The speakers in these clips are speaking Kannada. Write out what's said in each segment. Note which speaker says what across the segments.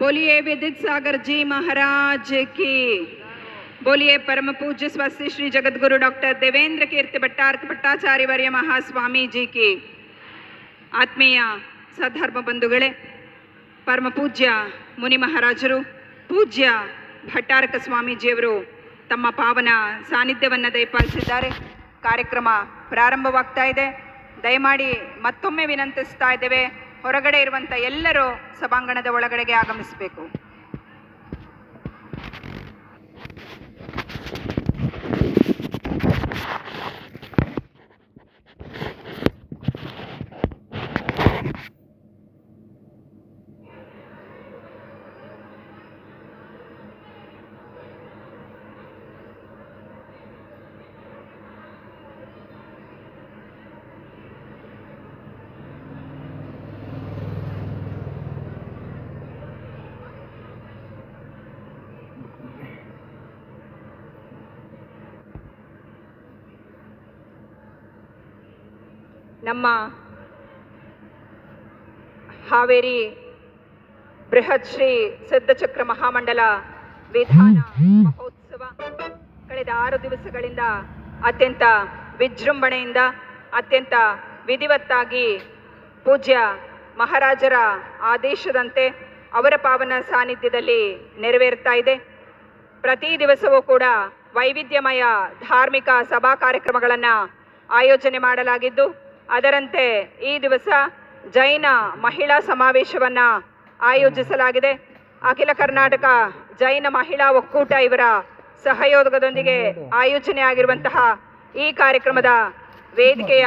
Speaker 1: बोलिए विदित सागर जी महाराज की। बोलिए परम पूज्य स्वस्ति श्री जगद्गुरु डॉक्टर देवेंद्र कीर्ति भट्टार्क भट्टाचार्य वर्य महास्वामी जी की। ಆತ್ಮೀಯ ಸದ್ಧರ್ಮ ಬಂಧುಗಳೇ, ಪರಮ ಪೂಜ್ಯ ಮುನಿ ಮಹಾರಾಜರು, ಪೂಜ್ಯ ಭಟ್ಟಾರಕ ಸ್ವಾಮೀಜಿಯವರು ತಮ್ಮ ಪಾವನ ಸಾನ್ನಿಧ್ಯವನ್ನು ದಯಪಾಲಿಸಿದ್ದಾರೆ. ಕಾರ್ಯಕ್ರಮ ಪ್ರಾರಂಭವಾಗ್ತಾ ಇದೆ. ದಯಮಾಡಿ ಮತ್ತೊಮ್ಮೆ ವಿನಂತಿಸ್ತಾ ಇದ್ದೇವೆ, ಹೊರಗಡೆ ಇರುವಂಥ ಎಲ್ಲರೂ ಸಭಾಂಗಣದ ಒಳಗಡೆಗೆ ಆಗಮಿಸಬೇಕು. ನಮ್ಮ ಹಾವೇರಿ ಬೃಹತ್ ಶ್ರೀ ಸಿದ್ಧಚಕ್ರ ಮಹಾಮಂಡಲ ವಿಧಾನ ಮಹೋತ್ಸವ ಕಳೆದ 6 ದಿವಸಗಳಿಂದ ಅತ್ಯಂತ ವಿಜೃಂಭಣೆಯಿಂದ ಅತ್ಯಂತ ವಿಧಿವತ್ತಾಗಿ ಪೂಜ್ಯ ಮಹಾರಾಜರ ಆದೇಶದಂತೆ ಅವರ ಪಾವನ ಸಾನ್ನಿಧ್ಯದಲ್ಲಿ ನೆರವೇರ್ತಾ ಇದೆ. ಪ್ರತಿ ದಿವಸವೂ ಕೂಡ ವೈವಿಧ್ಯಮಯ ಧಾರ್ಮಿಕ ಸಭಾ ಕಾರ್ಯಕ್ರಮಗಳನ್ನು ಆಯೋಜನೆ ಮಾಡಲಾಗಿದ್ದು, ಅದರಂತೆ ಈ ದಿವಸ ಜೈನ ಮಹಿಳಾ ಸಮಾವೇಶವನ್ನು ಆಯೋಜಿಸಲಾಗಿದೆ. ಅಖಿಲ ಕರ್ನಾಟಕ ಜೈನ ಮಹಿಳಾ ಒಕ್ಕೂಟ ಇವರ ಸಹಯೋಗದೊಂದಿಗೆ ಆಯೋಜನೆಯಾಗಿರುವಂತಹ ಈ ಕಾರ್ಯಕ್ರಮದ ವೇದಿಕೆಯ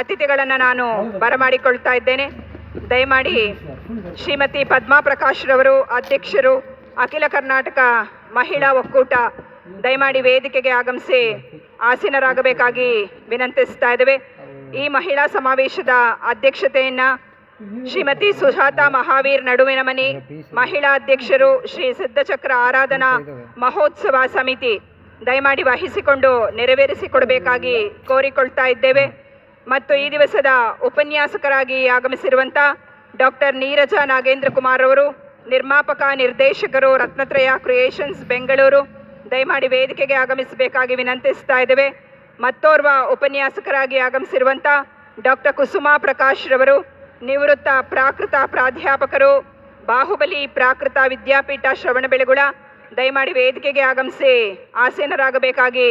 Speaker 1: ಅತಿಥಿಗಳನ್ನು ನಾನು ಬರಮಾಡಿಕೊಳ್ತಾ ಇದ್ದೇನೆ. ದಯಮಾಡಿ ಶ್ರೀಮತಿ ಪದ್ಮಾ ಪ್ರಕಾಶ್ ರವರು, ಅಧ್ಯಕ್ಷರು, ಅಖಿಲ ಕರ್ನಾಟಕ ಮಹಿಳಾ ಒಕ್ಕೂಟ, ದಯಮಾಡಿ ವೇದಿಕೆಗೆ ಆಗಮಿಸಿ ಆಸೀನರಾಗಬೇಕಾಗಿ ವಿನಂತಿಸ್ತಾ ಇದ್ದೇವೆ. ಈ ಮಹಿಳಾ ಸಮಾವೇಶದ ಅಧ್ಯಕ್ಷತೆಯನ್ನ ಶ್ರೀಮತಿ ಸುಜಾತಾ ಮಹಾವೀರ್ ನಡುವಿನ ಮನಿ, ಮಹಿಳಾ ಅಧ್ಯಕ್ಷರು, ಶ್ರೀ ಸಿದ್ಧಚಕ್ರ ಆರಾಧನಾ ಮಹೋತ್ಸವ ಸಮಿತಿ ದಯಮಾಡಿ ವಹಿಸಿಕೊಂಡು ನೆರವೇರಿಸಿಕೊಡಬೇಕಾಗಿ ಕೋರಿಕೊಳ್ತಾ ಇದ್ದೇವೆ. ಮತ್ತು ಈ ದಿವಸದ ಉಪನ್ಯಾಸಕರಾಗಿ ಆಗಮಿಸಿರುವಂಥ ಡಾಕ್ಟರ್ ನೀರಜ ನಾಗೇಂದ್ರ ಕುಮಾರ್ ಅವರು, ನಿರ್ಮಾಪಕ ನಿರ್ದೇಶಕರು, ರತ್ನತ್ರಯ ಕ್ರಿಯೇಷನ್ಸ್ ಬೆಂಗಳೂರು, ದಯಮಾಡಿ ವೇದಿಕೆಗೆ ಆಗಮಿಸಬೇಕಾಗಿ ವಿನಂತಿಸ್ತಾ ಇದ್ದೇವೆ. ಮತ್ತೋರ್ವ ಉಪನ್ಯಾಸಕರಾಗಿ ಆಗಮಿಸಿರುವಂಥ ಡಾಕ್ಟರ್ ಕುಸುಮಾ ಪ್ರಕಾಶ್ ರವರು, ನಿವೃತ್ತ ಪ್ರಾಕೃತ ಪ್ರಾಧ್ಯಾಪಕರು, ಬಾಹುಬಲಿ ಪ್ರಾಕೃತ ವಿದ್ಯಾಪೀಠ ಶ್ರವಣಬೆಳಗೊಳ, ದಯಮಾಡಿ ವೇದಿಕೆಗೆ ಆಗಮಿಸಿ ಆಸೀನರಾಗಬೇಕಾಗಿ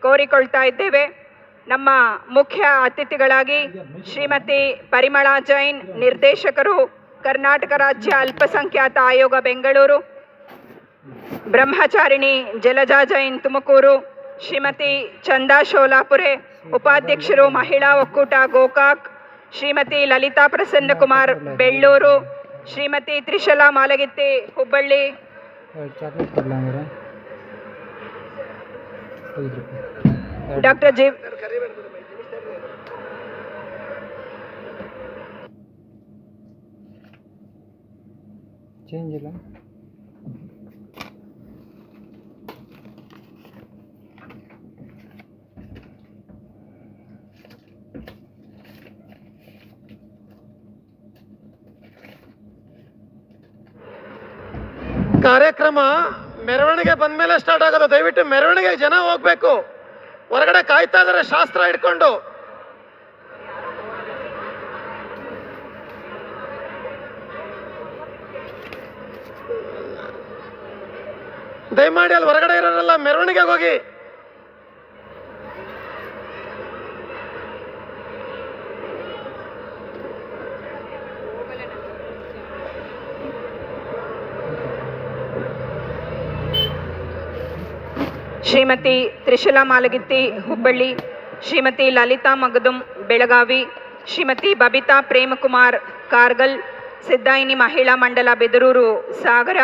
Speaker 1: ಕೋರಿಕೊಳ್ತಾ ಇದ್ದೇವೆ. ನಮ್ಮ ಮುಖ್ಯ ಅತಿಥಿಗಳಾಗಿ ಶ್ರೀಮತಿ ಪರಿಮಳಾ ಜೈನ್, ನಿರ್ದೇಶಕರು, ಕರ್ನಾಟಕ ರಾಜ್ಯ ಅಲ್ಪಸಂಖ್ಯಾತ ಆಯೋಗ ಬೆಂಗಳೂರು, ಬ್ರಹ್ಮಚಾರಿಣಿ ಜಲಜಾ ಜೈನ್ ತುಮಕೂರು, ಶ್ರೀಮತಿ ಚಂದಾ ಶೋಲಾಪುರೆ, ಉಪಾಧ್ಯಕ್ಷರು ಮಹಿಳಾ ಒಕ್ಕೂಟ ಗೋಕಾಕ್, ಶ್ರೀಮತಿ ಲಲಿತಾ ಪ್ರಸನ್ನ ಕುಮಾರ್ ಬೆಳ್ಳೂರು, ಶ್ರೀಮತಿ ತ್ರಿಶಲಾ ಮಾಲಗಿತ್ತಿ ಹುಬ್ಬಳ್ಳಿ, ಡಾಕ್ಟರ್ ಜಿ
Speaker 2: ಕಾರ್ಯಕ್ರಮ ಮೆರವಣಿಗೆ ಬಂದ ಮೇಲೆ ಸ್ಟಾರ್ಟ್ ಆಗೋದು. ದಯವಿಟ್ಟು ಮೆರವಣಿಗೆಗೆ ಜನ ಹೋಗ್ಬೇಕು. ಹೊರಗಡೆ ಕಾಯ್ತಾ ಇದಾರೆ ಶಾಸ್ತ್ರ ಹಿಡ್ಕೊಂಡು. ದಯಮಾಡಿ ಅಲ್ಲಿ ಹೊರಗಡೆ ಇರೋರೆಲ್ಲ ಮೆರವಣಿಗೆಗೆ ಹೋಗಿ.
Speaker 1: ಶ್ರೀಮತಿ ತ್ರಿಶಲಾ ಮಾಲಗಿತ್ತಿ ಹುಬ್ಬಳ್ಳಿ, ಶ್ರೀಮತಿ ಲಲಿತಾ ಮಗದುಂ ಬೆಳಗಾವಿ, ಶ್ರೀಮತಿ ಬಬಿತಾ ಪ್ರೇಮಕುಮಾರ್ ಕಾರ್ಗಲ್, ಸಿದ್ದಾಯಿನಿ ಮಹಿಳಾ ಮಂಡಲ ಬೆದರೂರು ಸಾಗರ,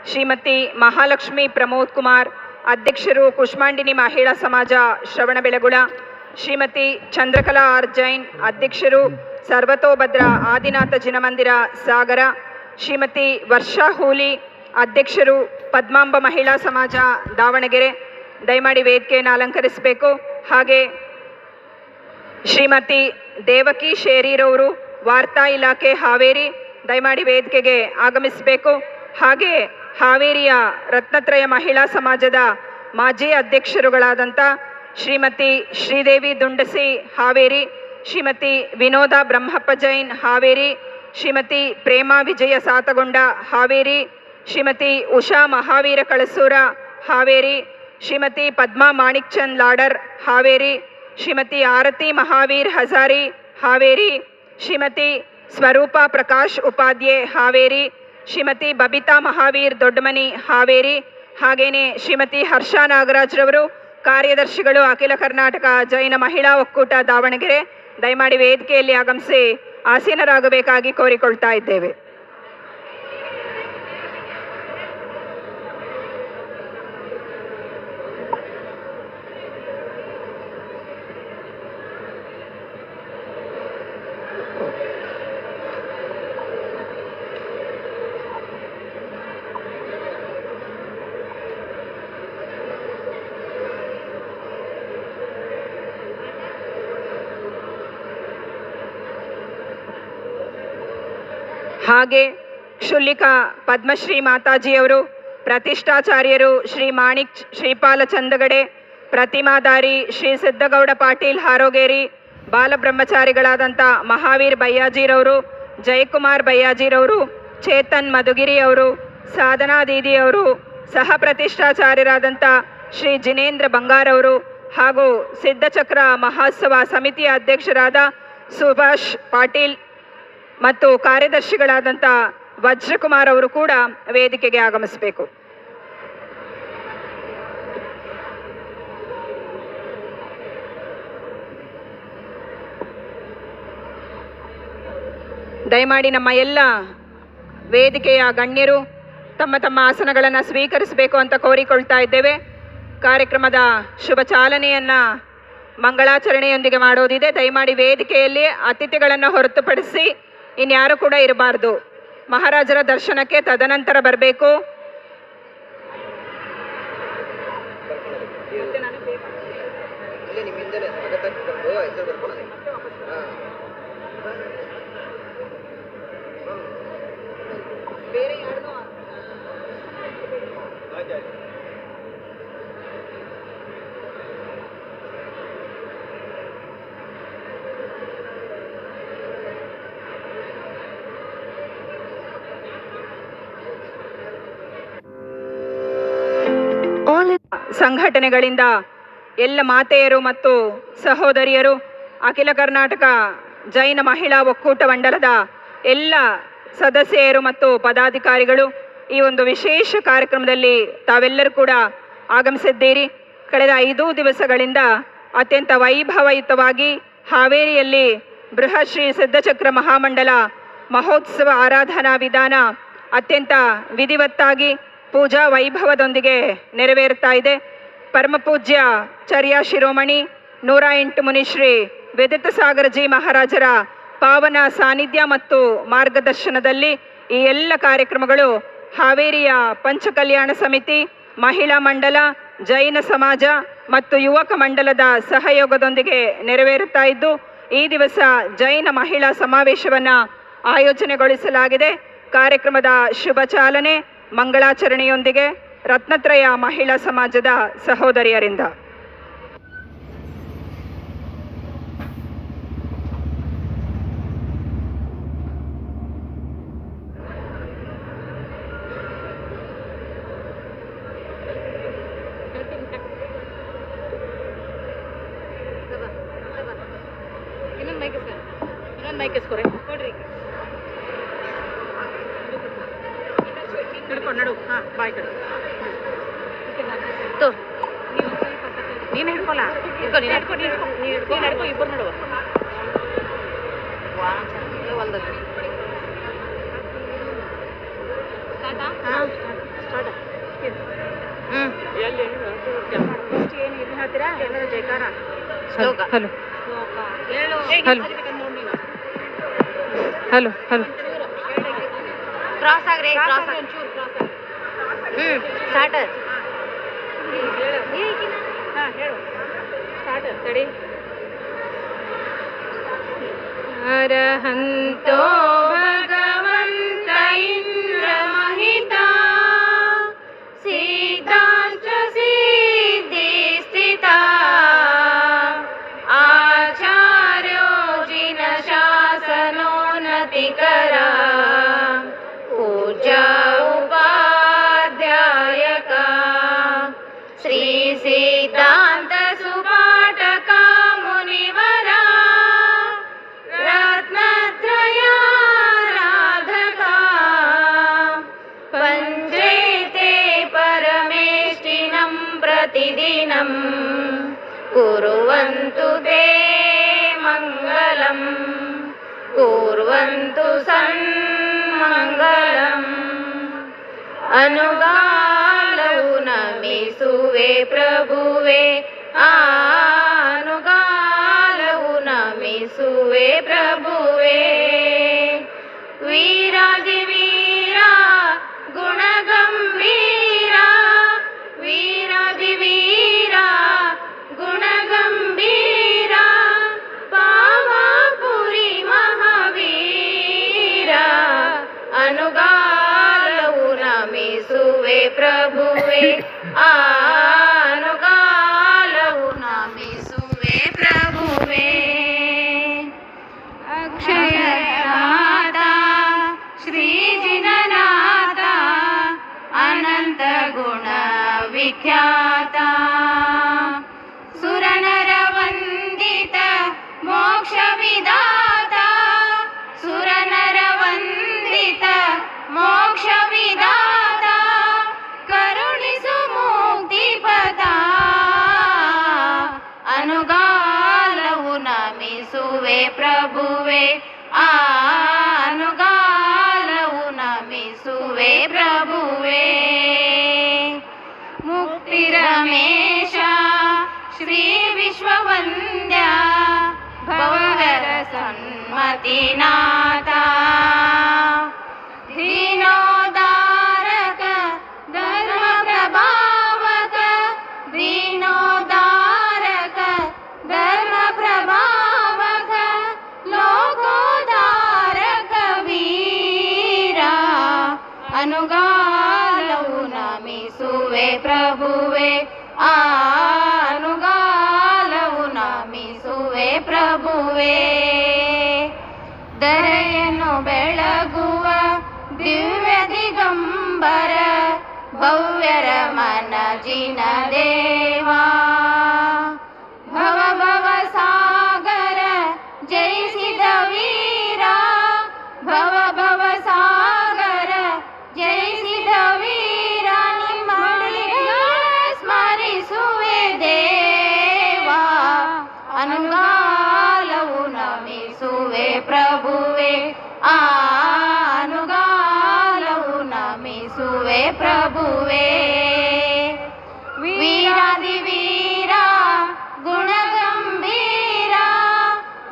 Speaker 1: ಶ್ರೀಮತಿ ಮಹಾಲಕ್ಷ್ಮಿ ಪ್ರಮೋದ್ ಕುಮಾರ್, ಅಧ್ಯಕ್ಷರು ಕುಷ್ಮಾಂಡಿನಿ ಮಹಿಳಾ ಸಮಾಜ ಶ್ರವಣಬೆಳಗೊಳ, ಶ್ರೀಮತಿ ಚಂದ್ರಕಲಾ ಆರ್ ಜೈನ್, ಅಧ್ಯಕ್ಷರು ಸರ್ವತೋಭದ್ರ ಆದಿನಾಥ ಜಿನಮಂದಿರ ಸಾಗರ, ಶ್ರೀಮತಿ ವರ್ಷಾ ಹೂಲಿ, ಅಧ್ಯಕ್ಷರು ಪದ್ಮಾಂಬ ಮಹಿಳಾ ಸಮಾಜ ದಾವಣಗೆರೆ ದಯಮಾಡಿ ವೇದಿಕೆಯನ್ನು ಅಲಂಕರಿಸಬೇಕು. ಹಾಗೆ ಶ್ರೀಮತಿ ದೇವಕಿ ಶೇರಿರವರು ವಾರ್ತಾ ಇಲಾಖೆ ಹಾವೇರಿ ದಯಮಾಡಿ ವೇದಿಕೆಗೆ ಆಗಮಿಸಬೇಕು. ಹಾಗೆ ಹಾವೇರಿಯ ರತ್ನತ್ರಯ ಮಹಿಳಾ ಸಮಾಜದ ಮಾಜಿ ಅಧ್ಯಕ್ಷರುಗಳಾದಂಥ ಶ್ರೀಮತಿ ಶ್ರೀದೇವಿ ದುಂಡಸಿ ಹಾವೇರಿ, ಶ್ರೀಮತಿ ವಿನೋದ ಬ್ರಹ್ಮಪ್ಪ ಜೈನ್ ಹಾವೇರಿ, ಶ್ರೀಮತಿ ಪ್ರೇಮಾ ವಿಜಯ ಸಾತಗೊಂಡ ಹಾವೇರಿ, ಶ್ರೀಮತಿ ಉಷಾ ಮಹಾವೀರ ಕಳಸೂರ ಹಾವೇರಿ, ಶ್ರೀಮತಿ ಪದ್ಮಾ ಮಾಣಿಕ್ಚಂದ್ ಲಾಡರ್ ಹಾವೇರಿ, ಶ್ರೀಮತಿ ಆರತಿ ಮಹಾವೀರ್ ಹಜಾರಿ ಹಾವೇರಿ, ಶ್ರೀಮತಿ ಸ್ವರೂಪಾ ಪ್ರಕಾಶ್ ಉಪಾಧ್ಯಾಯ ಹಾವೇರಿ, ಶ್ರೀಮತಿ ಬಬಿತಾ ಮಹಾವೀರ್ ದೊಡ್ಡಮನಿ ಹಾವೇರಿ, ಹಾಗೇನೆ ಶ್ರೀಮತಿ ಹರ್ಷಾ ನಾಗರಾಜ್ರವರು ಕಾರ್ಯದರ್ಶಿಗಳು ಅಖಿಲ ಕರ್ನಾಟಕ ಜೈನ ಮಹಿಳಾ ಒಕ್ಕೂಟ ದಾವಣಗೆರೆ ದಯಮಾಡಿ ವೇದಿಕೆಯಲ್ಲಿ ಆಗಮಿಸಿ ಆಸೀನರಾಗಬೇಕಾಗಿ ಕೋರಿಕೊಳ್ತಾ ಇದ್ದೇವೆ. ಹಾಗೆ ಕ್ಷುಲ್ಲಿಕ ಪದ್ಮಶ್ರೀ ಮಾತಾಜಿಯವರು, ಪ್ರತಿಷ್ಠಾಚಾರ್ಯರು ಶ್ರೀ ಮಾಣಿಕ್ ಶ್ರೀಪಾಲ ಚಂದಗಡೆ, ಪ್ರತಿಮಾಧಾರಿ ಶ್ರೀ ಸಿದ್ದಗೌಡ ಪಾಟೀಲ್ ಹಾರೋಗೇರಿ, ಬಾಲಬ್ರಹ್ಮಚಾರಿಗಳಾದಂಥ ಮಹಾವೀರ್ ಬಯ್ಯಾಜಿರವರು, ಜಯಕುಮಾರ್ ಬಯ್ಯಾಜಿರವರು, ಚೇತನ್ ಮಧುಗಿರಿ ಅವರು, ಸಾಧನಾ ದೀದಿಯವರು, ಸಹ ಪ್ರತಿಷ್ಠಾಚಾರ್ಯರಾದಂಥ ಶ್ರೀ ಜಿನೇಂದ್ರ ಬಂಗಾರವರು ಹಾಗೂ ಸಿದ್ಧಚಕ್ರ ಮಹೋತ್ಸವ ಸಮಿತಿಯ ಅಧ್ಯಕ್ಷರಾದ ಸುಭಾಷ್ ಪಾಟೀಲ್ ಮತ್ತು ಕಾರ್ಯದರ್ಶಿಗಳಾದಂಥ ವಜ್ರಕುಮಾರ್ ಅವರು ಕೂಡ ವೇದಿಕೆಗೆ ಆಗಮಿಸಬೇಕು. ದಯಮಾಡಿ ನಮ್ಮ ಎಲ್ಲ ವೇದಿಕೆಯ ಗಣ್ಯರು ತಮ್ಮ ತಮ್ಮ ಆಸನಗಳನ್ನು ಸ್ವೀಕರಿಸಬೇಕು ಅಂತ ಕೋರಿಕೊಳ್ತಾ ಇದ್ದೇವೆ. ಕಾರ್ಯಕ್ರಮದ ಶುಭ ಚಾಲನೆಯನ್ನು ಮಂಗಳಾಚರಣೆಯೊಂದಿಗೆ ಮಾಡೋದಿದೆ. ದಯಮಾಡಿ ವೇದಿಕೆಯಲ್ಲಿ ಅತಿಥಿಗಳನ್ನು ಹೊರತುಪಡಿಸಿ ಇನ್ಯಾರು ಕೂಡ ಇರಬಾರ್ದು. ಮಹಾರಾಜರ ದರ್ಶನಕ್ಕೆ ತದನಂತರ ಬರಬೇಕು. ಸಂಘಟನೆಗಳಿಂದ ಎಲ್ಲ ಮಾತೆಯರು ಮತ್ತು ಸಹೋದರಿಯರು, ಅಖಿಲ ಕರ್ನಾಟಕ ಜೈನ ಮಹಿಳಾ ಒಕ್ಕೂಟ ಮಂಡಲದ ಎಲ್ಲ ಸದಸ್ಯರು ಮತ್ತು ಪದಾಧಿಕಾರಿಗಳು ಈ ಒಂದು ವಿಶೇಷ ಕಾರ್ಯಕ್ರಮದಲ್ಲಿ ತಾವೆಲ್ಲರೂ ಕೂಡ ಆಗಮಿಸಿದ್ದೀರಿ. ಕಳೆದ 5 ದಿವಸಗಳಿಂದ ಅತ್ಯಂತ ವೈಭವಯುತವಾಗಿ ಹಾವೇರಿಯಲ್ಲಿ ಬೃಹತ್ ಶ್ರೀ ಸಿದ್ಧಚಕ್ರ ಮಹಾಮಂಡಲ ಮಹೋತ್ಸವ ಆರಾಧನಾ ವಿಧಾನ ಅತ್ಯಂತ ವಿಧಿವತ್ತಾಗಿ ಪೂಜಾ ವೈಭವದೊಂದಿಗೆ ನೆರವೇರುತ್ತಾ ಇದೆ. ಪರಮಪೂಜ್ಯ ಚರ್ಯ ಶಿರೋಮಣಿ 108 ಮುನಿಶ್ರೀ ವಿದಿತ ಸಾಗರಜಿ ಮಹಾರಾಜರ ಪಾವನ ಸಾನ್ನಿಧ್ಯ ಮತ್ತು ಮಾರ್ಗದರ್ಶನದಲ್ಲಿ ಈ ಎಲ್ಲ ಕಾರ್ಯಕ್ರಮಗಳು ಹಾವೇರಿಯ ಪಂಚಕಲ್ಯಾಣ ಸಮಿತಿ, ಮಹಿಳಾ ಮಂಡಲ, ಜೈನ ಸಮಾಜ ಮತ್ತು ಯುವಕ ಮಂಡಲದ ಸಹಯೋಗದೊಂದಿಗೆ ನೆರವೇರುತ್ತಾ ಇದ್ದು, ಈ ದಿವಸ ಜೈನ ಮಹಿಳಾ ಸಮಾವೇಶವನ್ನು ಆಯೋಜನೆಗೊಳಿಸಲಾಗಿದೆ. ಕಾರ್ಯಕ್ರಮದ ಶುಭ ಚಾಲನೆ ಮಂಗಳಾಚರಣೆಯೊಂದಿಗೆ ರತ್ನತ್ರಯ ಮಹಿಳಾ ಸಮಾಜದ ಸಹೋದರಿಯರಿಂದ.
Speaker 3: ನೀನು ಹಿಡ್ಕೊಲ್ಲ ಇಬ್ಬರು ನಡುವ ಏನು ಹೇಳ್ತೀರಾ? ಎಲ್ಲರೂ ಜೈಕಾರ ಹಲೋ ಹಲೋ ಹಲೋ ಕ್ರಾಸ್ ಆಗ್ರಿ, ಕ್ರಾಸ್ ಸ್ಟಾರ್ಟ್. ಹಾಂ ಹೇಳು ಸ್ಟಾರ್ಟ್. ತಡಿ. ಅರಹಂತೋ ಭಗವಂತ ಇಂದ್ರ ಮಹಿತಾ ಸಿದ್ಧಾಂತ ಸಿದ್ಧಿ ಸ್ಥಿತಾ ಆಚಾರ್ಯೋಜಿನ ಶಾಸನೋನ್ನತಿಕರ ಪೂಜಾ ಉಪಾಧ್ಯಾಯಕ ಶ್ರೀ ಸಿದ್ಧಾಂತ ಸುಪಾಠಕ ಮುನಿವರ ರತ್ನತ್ರಯಾರಾಧಕ ಪಂಚೈತೆ ಪರಮೇಷ್ಠಿನಂ ಪ್ರತಿದಿನಂ ಕುರ್ವಂತು ತೇ ಮಂಗಲಂ ಕುರ್ವಂತು ಸನ್ಮಂಗಲಂ. ಅನುಗಾಲವು ನಮಿಸುವೆ ಪ್ರಭುವೆ ಅನುಗಾಲವು ನಮಿಸುವೆ ಪ್ರಭುವೆ. ವೀರಾದಿ ವೀರ ಗುಣಗಂಭೀರ ವೀರಾದಿ ವೀರ ಗುಣಗಂಭೀರ ಪಾವಪುರಿ ಮಹಾವೀರ ಅನುಗಾಲವು ನಮಿಸುವೆ ಪ್ರಭುವೆ ಅನುಗಾಲವು ನಮಿಸುವೆ ಪ್ರಭುವೆ. ಅಕ್ಷಯನಾಥ ಶ್ರೀಜಿನನಾಥ ಅನಂತ ಗುಣ ವಿಖ್ಯಾತ ಸುರನರ ವಂದಿತ ಮೋಕ್ಷ ವಿದಾತ ಸುರನರ ವಂದಿತ ಮೋಕ್ಷ ವಿದಾತ ಕರುಣಿಸು ಮುಕ್ತಿ ಪದ ಅನುಗಾಲವು ನಮಿಸುವೆ ಪ್ರಭುವೆ ಅನುಗಾಲವು ನಮಿಸುವೆ ಪ್ರಭುವೆ. ಮುಕ್ತಿ ರಮೇಶ ಶ್ರೀ ವಿಶ್ವವಂದ್ಯ ಭವಹರ ಸನ್ಮತಿನಾಥ ದೀನೋದಾರಕ ಧರ್ಮ ಪ್ರಭಾವಕ ದೀನೋದಾರಕ ಧರ್ಮ ಪ್ರಭಾವಕ ಲೋಕೋದಾರಕ ವೀರ ಅನುಗಾಲವು ನಮಿಸುವೆ ಪ್ರಭುವೆ ಅನುಗಾಲವು ನಮಿಸುವೆ ಪ್ರಭುವೆ. ದರೆಯನ್ನು ಬೆಳಗುವ ದಿವ್ಯ ದಿಗಂಬರ ಭವ್ಯರ ಮನ ಜಿನ ದೇವಾ ಭವ ಭವ ಸಾಗರ ಜಯಿಸಿದ ವೀರ ಭವ ಭವ ಸಾಗರ ಜಯಿಸಿದ ವೀರ ನಿಮ್ಮ ಸ್ಮರಿಸುವೆ ದೇವಾ ಅನುಗಾಲವು ನಮಿಸುವೆ ಪ್ರಭುವೆ ಅನುಗಾಲವು ನಮಿಸುವೆ ಪ್ರಭುವೆ. ವೀರಾದಿ ವೀರ ಗುಣಗಂಭೀರ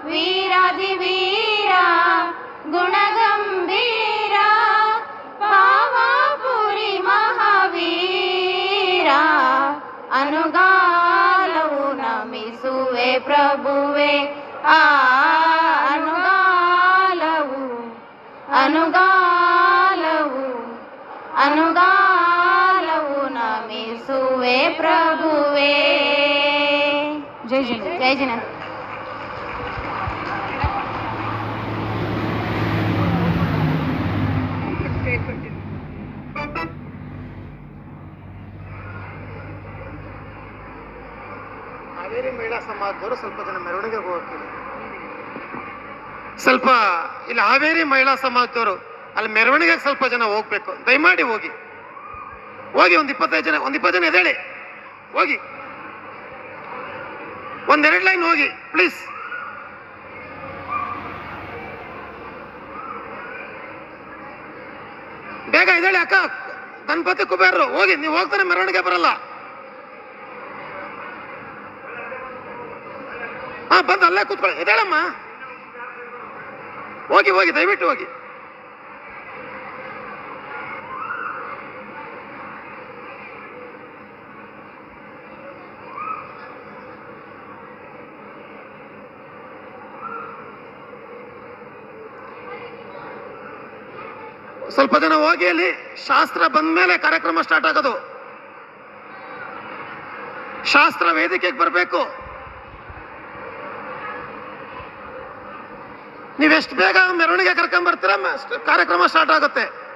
Speaker 3: ವೀರಾದಿ ವೀರ ಗುಣಗಂಭೀರ ಪಾವಪುರಿ ಮಹಾವೀರ ಅನುಗಾಲವು ನಮಿಸುವೆ ಪ್ರಭುವೆ ಅನುಗಾಲವು ಅನುಗಾಲವು ಅನುಗಾಲವು ನಮಿಸುವೆ ಪ್ರಭುವೆ. ಜೈ ಜನ ಜೈ ಜನ.
Speaker 2: ಹಾವೇರಿ ಮಹಿಳಾ ಸಮಾಜದವರು ಸ್ವಲ್ಪ ಜನ ಮೆರವಣಿಗೆ ಹೋಗ್ತಾರೆ. ಸ್ವಲ್ಪ ಇಲ್ಲಿ ಹಾವೇರಿ ಮಹಿಳಾ ಸಮಾಜದವರು ಅಲ್ಲಿ ಮೆರವಣಿಗೆಗೆ ಸ್ವಲ್ಪ ಜನ ಹೋಗ್ಬೇಕು. ದಯಮಾಡಿ ಹೋಗಿ ಹೋಗಿ ಒಂದು 20 ಜನ ಎದ್ದೇಳಿ ಹೋಗಿ ಒಂದೆರಡು ಲೈನ್ ಹೋಗಿ ಪ್ಲೀಸ್. ಬೇಗ ಎದ್ದೇಳಿ ಅಕ್ಕ. ಗಣಪತಿ ಕುಬೇರರು ಹೋಗಿ, ನೀವು ಹೋಗ್ತಾನೆ ಮೆರವಣಿಗೆ ಬರಲ್ಲ. ಹಾ ಬಂದು ಅಲ್ಲೇ ಕೂತ್ಕೊಳ್ಳಿ. ಎದ್ದೇಳಮ್ಮ, ಹೋಗಿ ಹೋಗಿ ದಯವಿಟ್ಟು ಹೋಗಿ. ಸ್ವಲ್ಪ ಜನ ಹೋಗಿ ಅಲ್ಲಿ ಶಾಸ್ತ್ರ ಬಂದ ಮೇಲೆ ಕಾರ್ಯಕ್ರಮ ಸ್ಟಾರ್ಟ್ ಆಗೋದು. ಶಾಸ್ತ್ರ ವೇದಿಕೆಗೆ ಬರಬೇಕು. ನೀವೆಷ್ಟು ಬೇಗ ಮೆರವಣಿಗೆ ಕರ್ಕೊಂಡ್ ಬರ್ತೀರಾ ಕಾರ್ಯಕ್ರಮ ಸ್ಟಾರ್ಟ್ ಆಗುತ್ತೆ.